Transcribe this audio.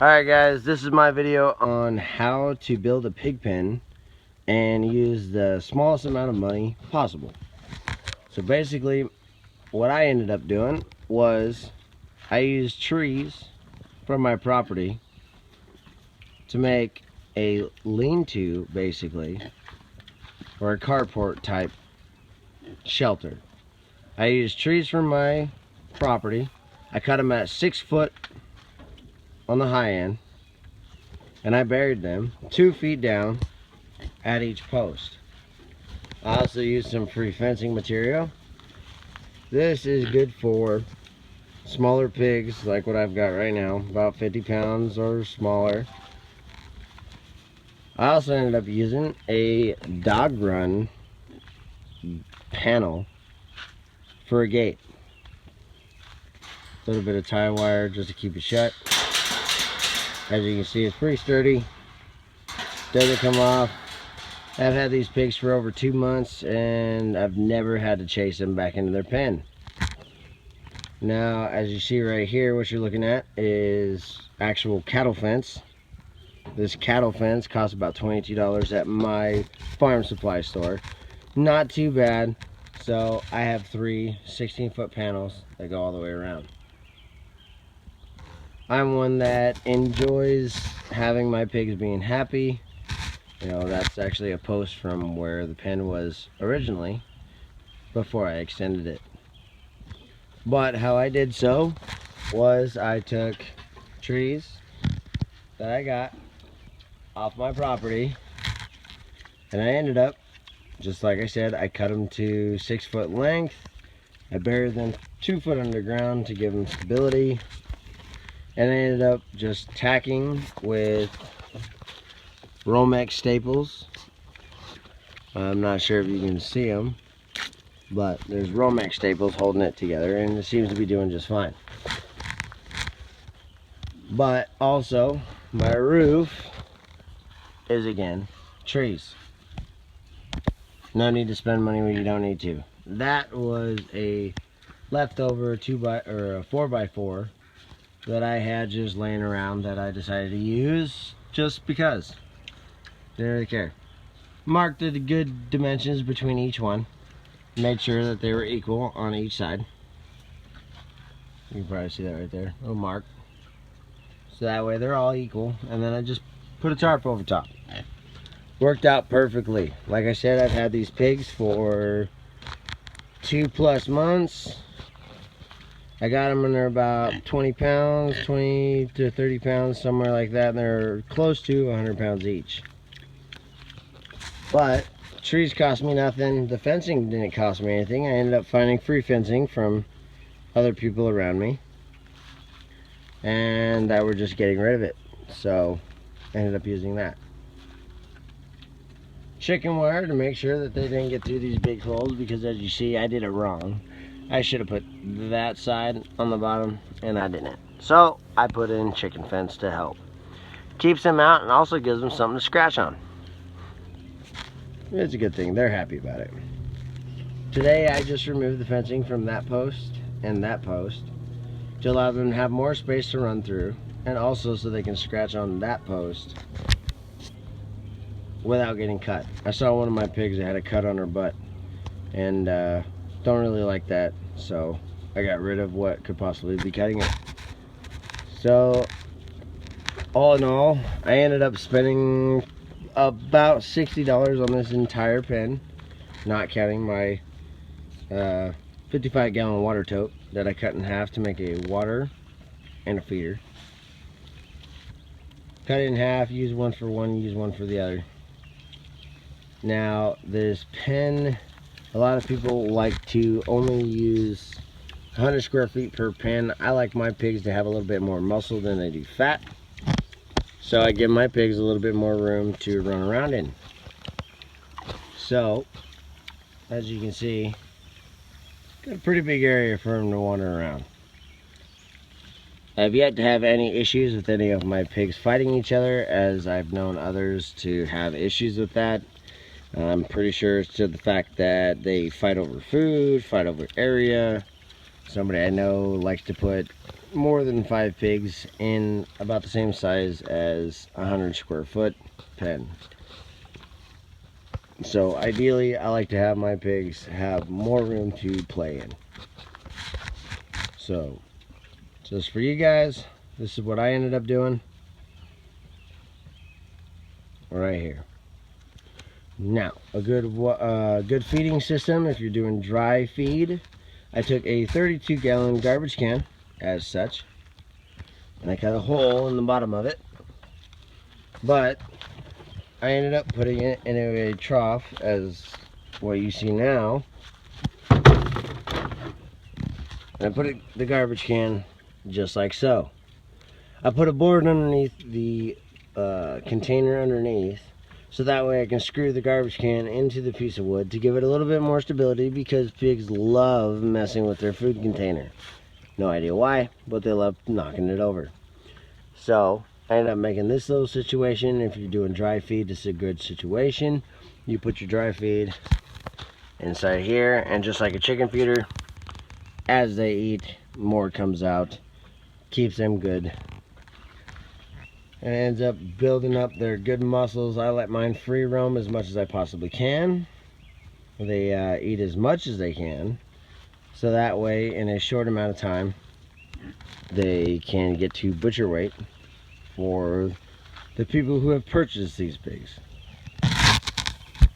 Alright guys, this is my video on how to build a pig pen and use the smallest amount of money possible. So basically, what I ended up doing was I used trees from my property to make a lean-to, basically, or a carport type shelter. I used trees from my property. I cut them at 6 foot on the high end, and I buried them 2 feet down at each post. I also used some free fencing material. This is good for smaller pigs like what I've got right now, about 50 pounds or smaller. I also ended up using a dog run panel for a gate. A little bit of tie wire just to keep it shut. As you can see, it's pretty sturdy, doesn't come off. I've had these pigs for over 2 months and I've never had to chase them back into their pen. Now, as you see right here, what you're looking at is actual cattle fence. This cattle fence costs about $22 at my farm supply store. Not too bad. So I have 3 16-foot panels that go all the way around. I'm one that enjoys having my pigs being happy. You know, that's actually a post from where the pen was originally before I extended it. But how I did so was I took trees that I got off my property, and I ended up, just like I said, I cut them to 6 foot length. I buried them 2 foot underground to give them stability, and I ended up just tacking with Romex staples. I'm not sure if you can see them, but there's Romex staples holding it together, and it seems to be doing just fine. But also, my roof is, again, trees. No need to spend money when you don't need to. That was a leftover 4x4 that I had just laying around that I decided to use just because. Didn't really care. Marked the good dimensions between each one. Made sure that they were equal on each side. You can probably see that right there. Little mark. So that way they're all equal. And then I just put a tarp over top. Worked out perfectly. Like I said, I've had these pigs for 2+ months. I got them and they're about 20 pounds, 20 to 30 pounds, somewhere like that. And they're close to 100 pounds each. But trees cost me nothing. The fencing didn't cost me anything. I ended up finding free fencing from other people around me, and that were just getting rid of it. So I ended up using that. Chicken wire to make sure that they didn't get through these big holes, because as you see, I did it wrong. I should have put that side on the bottom, and I didn't. So I put in chicken fence to help. Keeps them out and also gives them something to scratch on. It's a good thing. They're happy about it. Today I just removed the fencing from that post and that post to allow them to have more space to run through, and also so they can scratch on that post without getting cut. I saw one of my pigs that had a cut on her butt, and don't really like that, so I got rid of what could possibly be cutting it. So all in all, I ended up spending about $60 on this entire pen, not counting my 55-gallon water tote that I cut in half to make a water and a feeder. Cut it in half, use one for one, use one for the other. Now this pen, a lot of people like to only use 100 square feet per pen. I like my pigs to have a little bit more muscle than they do fat. So I give my pigs a little bit more room to run around in. So, as you can see, got a pretty big area for them to wander around. I've yet to have any issues with any of my pigs fighting each other, as I've known others to have issues with that. I'm pretty sure it's to the fact that they fight over food, fight over area. Somebody I know likes to put more than 5 pigs in about the same size as a 100 square foot pen. So ideally, I like to have my pigs have more room to play in. So just for you guys, this is what I ended up doing right here. Now, a good feeding system, if you're doing dry feed, I took a 32-gallon garbage can, as such, and I cut a hole in the bottom of it, but I ended up putting it in a trough, as what you see now, and I put the garbage can just like so. I put a board underneath the container underneath, so that way I can screw the garbage can into the piece of wood to give it a little bit more stability, because pigs love messing with their food container. No idea why, but they love knocking it over. So I ended up making this little situation. If you're doing dry feed, this is a good situation. You put your dry feed inside here, and just like a chicken feeder, as they eat, more comes out, keeps them good, and ends up building up their good muscles. I let mine free roam as much as I possibly can. They eat as much as they can, so that way in a short amount of time they can get to butcher weight for the people who have purchased these pigs.